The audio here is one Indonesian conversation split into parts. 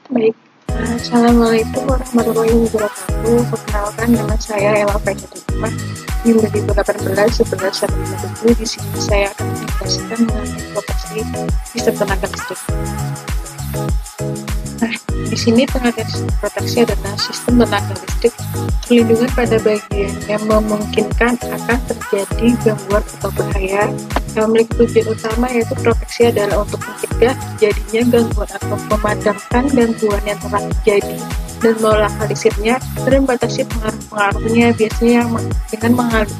Baik, Assalamualaikum warahmatullahi wabarakatuh. Perkenalkan, nama saya Ella Faizah di 2018 11 di sini saya akan menjelaskan mengenai proteksi sistem tenaga listrik. Nah, di sini tenaga proteksi adalah sistem tenaga listrik perlindungan pada bagian yang memungkinkan akan terjadi gangguan atau bahaya yang memiliki tujuan utama, yaitu proteksi adalah untuk mencegah terjadinya gangguan atau memadamkan gangguan yang telah terjadi dan melokalisirnya dan membatasi pengaruh-pengaruhnya, biasanya dengan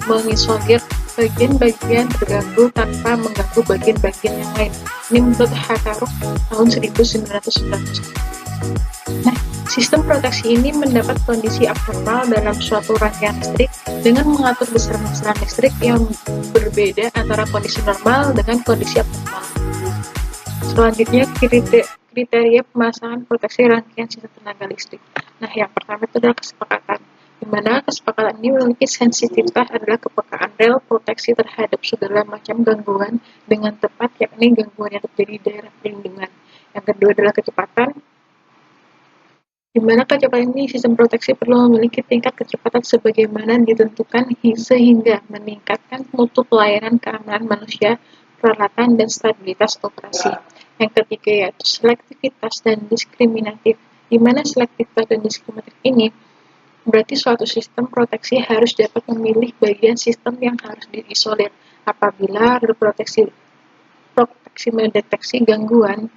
mengisolir bagian-bagian terganggu tanpa mengganggu bagian-bagian yang lain. Ini menurut Hakaru tahun 1990. Nah, sistem proteksi ini mendapat kondisi abnormal dalam suatu rangkaian listrik dengan mengatur besaran-besaran listrik yang berbeda antara kondisi normal dengan kondisi abnormal. Selanjutnya, kriteria pemasangan proteksi rangkaian sistem tenaga listrik. Nah, yang pertama itu adalah kesepakatan, di mana kesepakatan ini memiliki sensitivitas adalah kepekaan rel proteksi terhadap segala macam gangguan dengan tepat, yakni gangguan yang terjadi di daerah perlindungan. Yang kedua adalah kecepatan, di mana kecepatan ini sistem proteksi perlu memiliki tingkat kecepatan sebagaimana ditentukan sehingga meningkatkan mutu pelayanan keamanan manusia, peralatan, dan stabilitas operasi. Yang ketiga yaitu selektivitas dan diskriminatif, di mana selektivitas dan diskriminatif ini berarti suatu sistem proteksi harus dapat memilih bagian sistem yang harus diisolir apabila proteksi mendeteksi gangguan.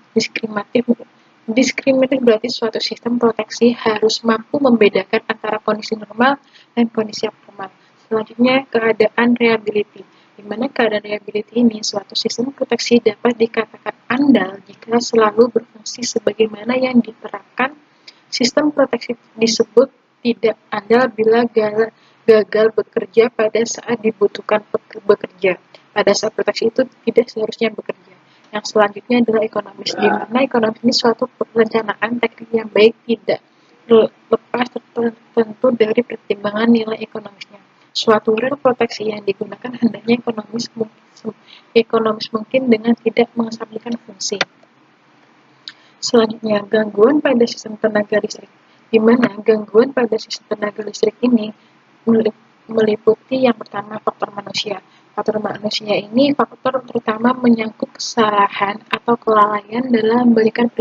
Diskriminatif berarti suatu sistem proteksi harus mampu membedakan antara kondisi normal dan kondisi abnormal. Selanjutnya, keadaan reliability, di mana keadaan reliability ini suatu sistem proteksi dapat dikatakan andal jika selalu berfungsi sebagaimana yang diterapkan. Sistem proteksi disebut tidak andal bila gagal bekerja pada saat dibutuhkan bekerja. Pada saat proteksi itu tidak seharusnya bekerja. Yang selanjutnya adalah ekonomis, di mana ekonomis ini suatu perencanaan teknik yang baik tidak lepas tertentu dari pertimbangan nilai ekonomisnya. Suatu rel proteksi yang digunakan hendaknya ekonomis mungkin dengan tidak mengesampingkan fungsi. Selanjutnya, gangguan pada sistem tenaga listrik, di mana gangguan pada sistem tenaga listrik ini meliputi yang pertama faktor manusia. Faktor manusia ini faktor terutama menyangkut kesalahan atau kelalaian dalam memberikan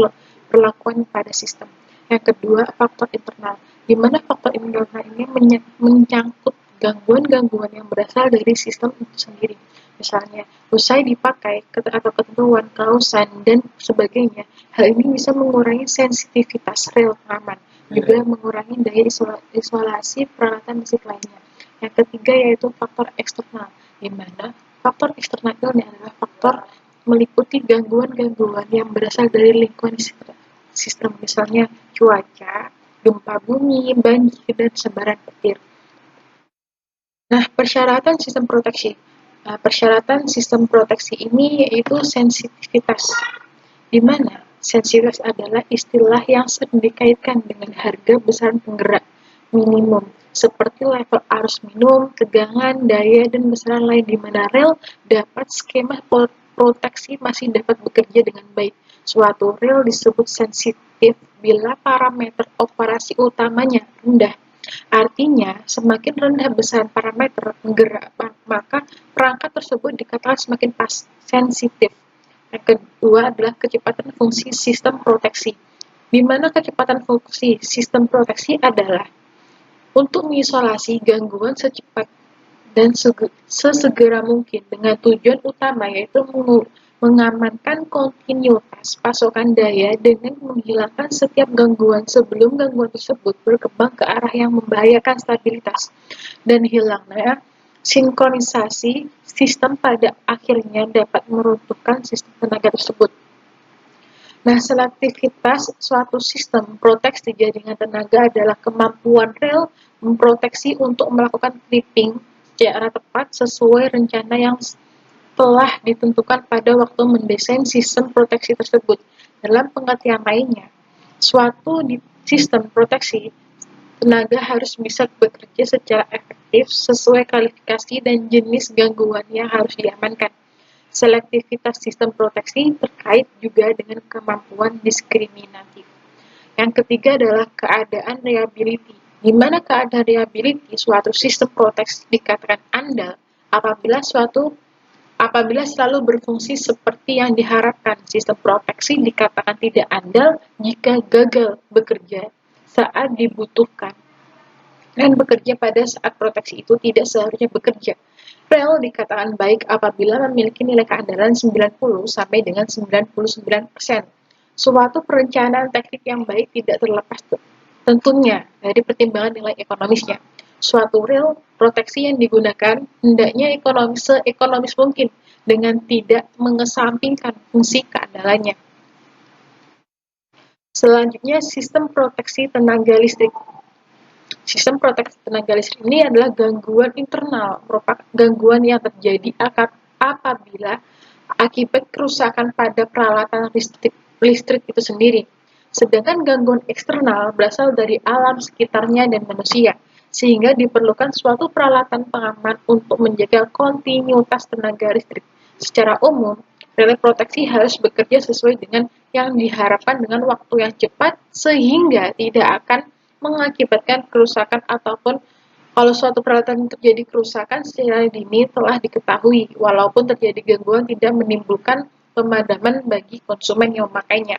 perlakuan pada sistem. Yang kedua, faktor internal, di mana faktor internal ini menyangkut gangguan-gangguan yang berasal dari sistem itu sendiri. Misalnya, usai dipakai atau ketentuan kausan dan sebagainya, hal ini bisa mengurangi sensitivitas rel pengaman, juga mengurangi daya isolasi peralatan listrik lainnya. Yang ketiga yaitu faktor eksternal, di mana faktor eksternal ini adalah faktor meliputi gangguan-gangguan yang berasal dari lingkungan sistem, misalnya cuaca, gempa bumi, banjir, dan sebaran petir. Nah, persyaratan sistem proteksi. Persyaratan sistem proteksi ini yaitu sensitivitas, di mana sensitivitas adalah istilah yang sering dikaitkan dengan harga besaran penggerak minimum, seperti level arus minimum, tegangan, daya, dan besaran lain, di mana rel dapat skema proteksi masih dapat bekerja dengan baik. Suatu rel disebut sensitif bila parameter operasi utamanya rendah. Artinya, semakin rendah besaran parameter penggerak, maka perangkat tersebut dikatakan semakin sensitif. Yang kedua adalah kecepatan fungsi sistem proteksi, di mana kecepatan fungsi sistem proteksi adalah untuk mengisolasi gangguan secepat dan sesegera mungkin dengan tujuan utama yaitu mengamankan kontinuitas pasokan daya dengan menghilangkan setiap gangguan sebelum gangguan tersebut berkembang ke arah yang membahayakan stabilitas dan hilangnya sinkronisasi sistem pada akhirnya dapat meruntuhkan sistem tenaga tersebut. Nah, selektivitas suatu sistem proteksi jaringan tenaga adalah kemampuan rel memproteksi untuk melakukan tripping secara tepat sesuai rencana yang telah ditentukan pada waktu mendesain sistem proteksi tersebut. Dalam pengertian lainnya, suatu sistem proteksi tenaga harus bisa bekerja secara efektif sesuai kualifikasi dan jenis gangguan yang harus diamankan. Selektivitas sistem proteksi terkait juga dengan kemampuan diskriminatif. Yang ketiga adalah keadaan reliability, di mana keadaan reliability suatu sistem proteksi dikatakan andal apabila selalu berfungsi seperti yang diharapkan. Sistem proteksi dikatakan tidak andal jika gagal bekerja saat dibutuhkan dan bekerja pada saat proteksi itu tidak seharusnya bekerja. Rel dikatakan baik apabila memiliki nilai keandalan 90 sampai dengan 99%. Suatu perencanaan teknik yang baik tidak terlepas tentunya dari pertimbangan nilai ekonomisnya. Suatu rel proteksi yang digunakan hendaknya seekonomis mungkin dengan tidak mengesampingkan fungsi keandalannya. Selanjutnya, sistem proteksi tenaga listrik. Sistem proteksi tenaga listrik ini adalah gangguan internal, merupakan gangguan yang terjadi apabila akibat kerusakan pada peralatan listrik itu sendiri. Sedangkan gangguan eksternal berasal dari alam sekitarnya dan manusia, sehingga diperlukan suatu peralatan pengaman untuk menjaga kontinuitas tenaga listrik. Secara umum, relay proteksi harus bekerja sesuai dengan yang diharapkan dengan waktu yang cepat, sehingga tidak akan mengakibatkan kerusakan ataupun kalau suatu peralatan terjadi kerusakan secara dini telah diketahui, walaupun terjadi gangguan tidak menimbulkan pemadaman bagi konsumen yang memakainya.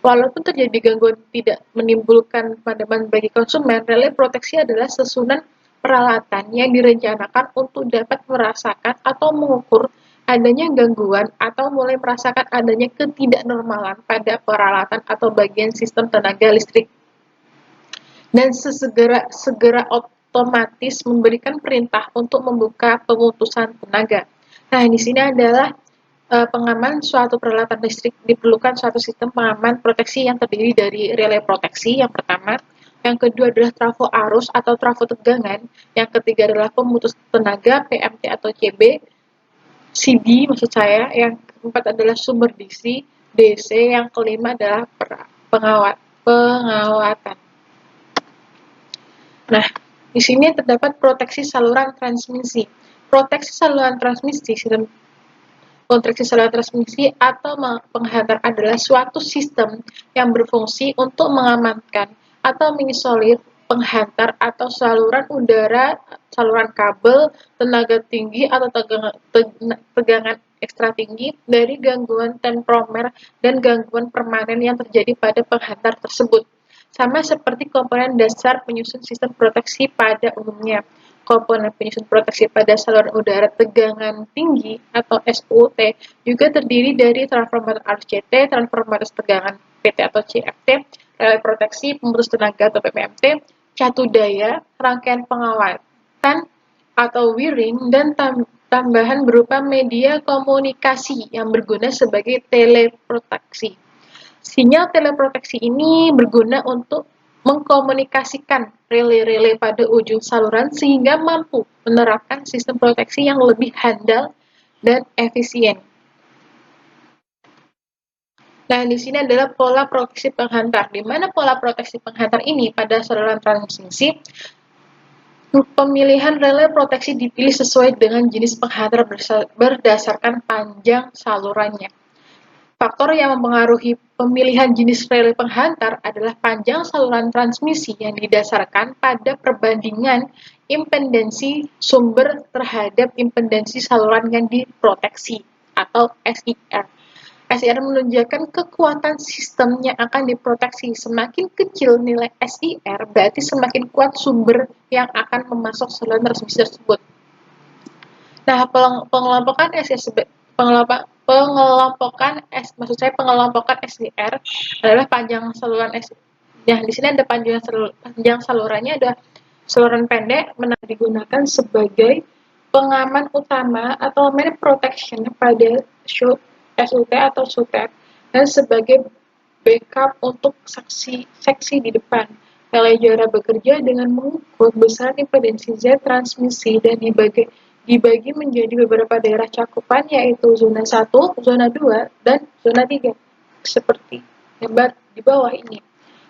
Walaupun terjadi gangguan tidak menimbulkan pemadaman bagi konsumen, relay proteksi adalah susunan peralatan yang direncanakan untuk dapat merasakan atau mengukur adanya gangguan atau mulai merasakan adanya ketidaknormalan pada peralatan atau bagian sistem tenaga listrik dan segera otomatis memberikan perintah untuk membuka pemutusan tenaga. Nah, di sini adalah pengaman suatu peralatan listrik. Diperlukan suatu sistem pengaman proteksi yang terdiri dari relay proteksi yang pertama, yang kedua adalah trafo arus atau trafo tegangan, yang ketiga adalah pemutus tenaga PMT atau CB, CD maksud saya, yang keempat adalah sumber DC, yang kelima adalah pengawatan. Nah, di sini terdapat proteksi saluran transmisi. Proteksi saluran transmisi atau penghantar adalah suatu sistem yang berfungsi untuk mengamankan atau mengisolir penghantar atau saluran udara, saluran kabel, tenaga tinggi atau tegangan ekstra tinggi dari gangguan temporer dan gangguan permanen yang terjadi pada penghantar tersebut. Sama seperti komponen dasar penyusun sistem proteksi pada umumnya. Komponen penyusun proteksi pada saluran udara tegangan tinggi atau SUT juga terdiri dari transformator arus CT, transformator tegangan PT atau CFT, relay proteksi, pemutus tenaga atau PPMT, catu daya, rangkaian pengawatan atau wiring, dan tambahan berupa media komunikasi yang berguna sebagai teleproteksi. Sinyal teleproteksi ini berguna untuk mengkomunikasikan relay-relay pada ujung saluran sehingga mampu menerapkan sistem proteksi yang lebih handal dan efisien. Nah, di sini adalah pola proteksi penghantar. Di mana pola proteksi penghantar ini pada saluran transmisi, pemilihan relay proteksi dipilih sesuai dengan jenis penghantar berdasarkan panjang salurannya. Faktor yang mempengaruhi pemilihan jenis relay penghantar adalah panjang saluran transmisi yang didasarkan pada perbandingan impedansi sumber terhadap impedansi saluran yang diproteksi atau SIR. SIR menunjukkan kekuatan sistem yang akan diproteksi. Semakin kecil nilai SIR, berarti semakin kuat sumber yang akan memasok saluran transmisi tersebut. Nah, pengelompokan SIR adalah panjang saluran SIR. Nah, di sini ada panjang salurannya, ada saluran pendek digunakan sebagai pengaman utama atau main protection pada SUT atau SUTEP dan sebagai backup untuk seksi di depan. Relay jarak bekerja dengan mengukur besar impedansi Z transmisi dan dibagi menjadi beberapa daerah cakupan, yaitu zona 1, zona 2, dan zona 3. Seperti gambar di bawah ini.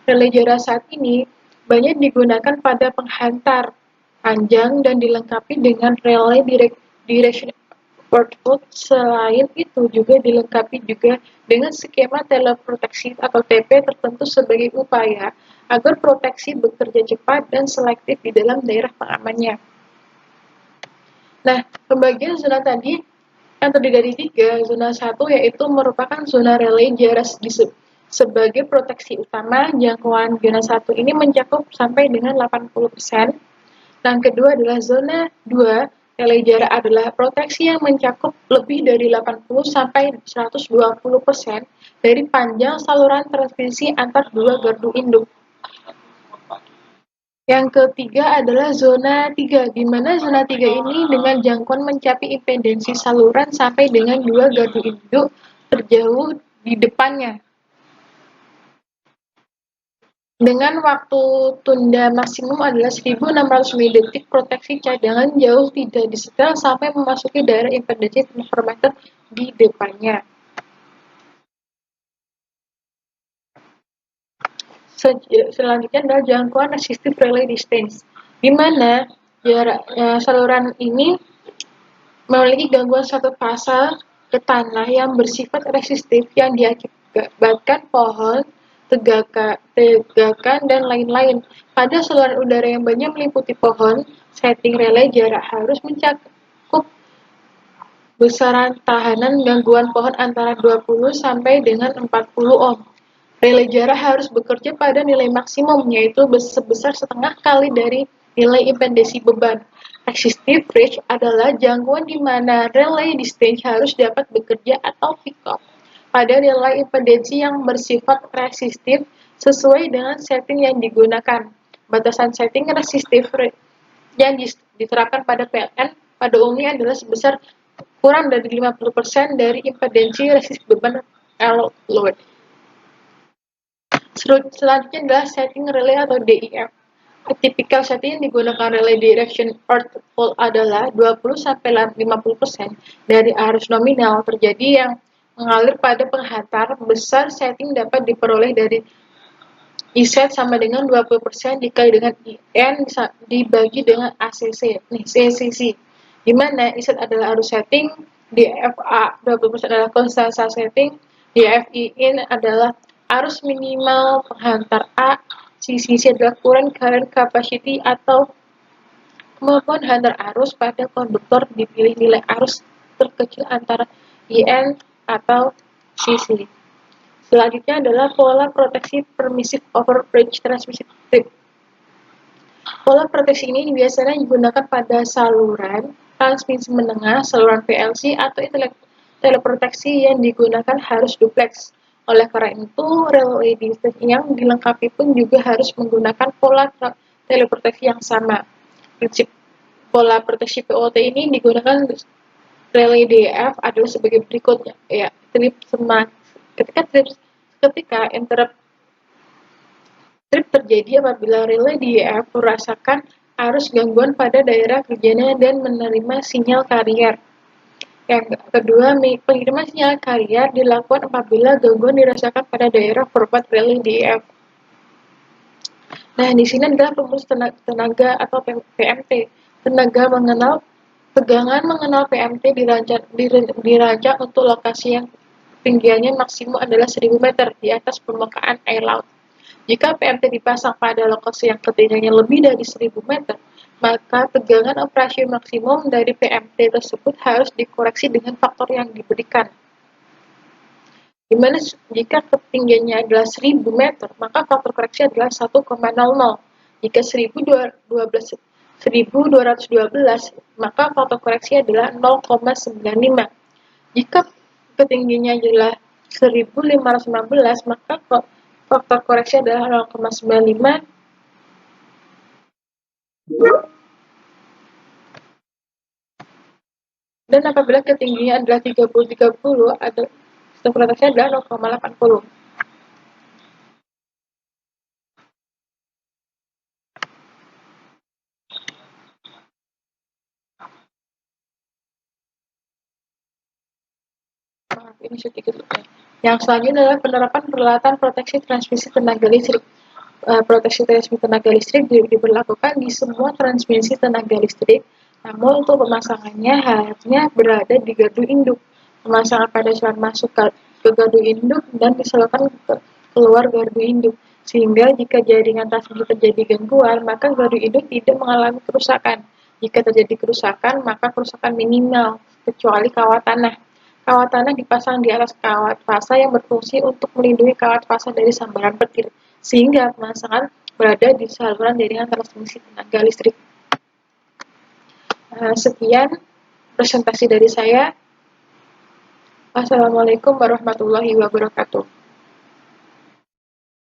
Relay jarak saat ini banyak digunakan pada penghantar panjang dan dilengkapi dengan relay direction Portfolio selain itu juga dilengkapi juga dengan skema teleproteksi atau TP tertentu sebagai upaya agar proteksi bekerja cepat dan selektif di dalam daerah pengamannya. Nah, pembagian zona tadi yang terdiri dari 3, zona 1 yaitu merupakan zona relay jarak sebagai proteksi utama. Jangkauan zona 1 ini mencakup sampai dengan 80%. Yang kedua adalah zona 2, relay jarak adalah proteksi yang mencakup lebih dari 80 sampai 120% dari panjang saluran transmisi antar dua gardu induk. Yang ketiga adalah zona 3, di mana zona 3 ini dengan jangkauan mencapai impedensi saluran sampai dengan dua gardu induk terjauh di depannya. Dengan waktu tunda maksimum adalah 1.600 mili-detik, proteksi cadangan jauh tidak disetel sampai memasuki daerah impedensi transformator di depannya. Selanjutnya adalah jangkauan resistive relay distance, di mana saluran ini memiliki gangguan satu fase ke tanah yang bersifat resistif yang diakibatkan pohon, tegakan, dan lain-lain. Pada saluran udara yang banyak meliputi pohon, setting relay jarak harus mencakup besaran tahanan gangguan pohon antara 20 sampai dengan 40 ohm. Relay jarak harus bekerja pada nilai maksimum, yaitu sebesar setengah kali dari nilai impedensi beban. Resistive range adalah jangkauan di mana relay distance harus dapat bekerja atau pick up pada nilai impedensi yang bersifat resistif sesuai dengan setting yang digunakan. Batasan setting resistive yang diterapkan pada PLN pada umumnya adalah sebesar kurang dari 50% dari impedensi resistif beban load. Selanjutnya adalah setting relay atau DIF. Typical setting yang digunakan relay direction earth fall adalah 20-50% dari arus nominal terjadi yang mengalir pada penghantar. Besar setting dapat diperoleh dari IZ sama dengan 20% dikali dengan IN dibagi dengan ACC, CCC. Di mana IZ adalah arus setting, DFA 20% adalah konstansa setting, DFIN adalah arus minimal penghantar A, CCC adalah current capacity atau kemampuan hantar arus pada konduktor. Dipilih nilai arus terkecil antara IN atau CC. Selanjutnya adalah pola proteksi permissive over bridge transmission trip. Pola proteksi ini biasanya digunakan pada saluran transmisi menengah, saluran PLC, atau teleproteksi yang digunakan harus duplex. Oleh karena itu, relay distance yang dilengkapi pun juga harus menggunakan pola teleproteksi yang sama. Prinsip pola proteksi POT ini digunakan relay DF adalah sebagai berikut, ya. Ketika interrupt trip terjadi apabila relay DF merasakan arus gangguan pada daerah kerjanya dan menerima sinyal karier. Yang kedua, pengiriman sinyal karier dilakukan apabila gangguan dirasakan pada daerah forward relay DF. Nah, di sini adalah perumus tenaga atau PMT. Tegangan mengenal PMT dirancang untuk lokasi yang ketinggiannya maksimum adalah 1.000 meter di atas permukaan air laut. Jika PMT dipasang pada lokasi yang ketinggiannya lebih dari 1.000 meter, maka tegangan operasi maksimum dari PMT tersebut harus dikoreksi dengan faktor yang diberikan. Dimana jika ketinggiannya adalah 1.000 meter, maka faktor koreksi adalah 1,00. Jika 1.212, maka faktor koreksi adalah 0,95. Jika ketinggiannya adalah 1.516, maka faktor koreksi adalah 0,95. Dan apabila ketinggiannya adalah 30, faktor koreksi adalah 0,80. Ini sedikit. Yang selanjutnya adalah penerapan peralatan proteksi transmisi tenaga listrik. Proteksi transmisi tenaga listrik diberlakukan di semua transmisi tenaga listrik Namun untuk pemasangannya hanya berada di gardu induk. Pemasangan pada saat masuk ke gardu induk dan disalurkan keluar gardu induk. Sehingga jika jaringan tersebut terjadi gangguan, maka gardu induk tidak mengalami kerusakan. Jika terjadi kerusakan, maka kerusakan minimal, kecuali kawat tanah. Kawat tanah dipasang di atas kawat fasa yang berfungsi untuk melindungi kawat fasa dari sambaran petir, sehingga pemasangan berada di saluran jaringan transmisi tenaga listrik. Sekian presentasi dari saya. Wassalamualaikum warahmatullahi wabarakatuh.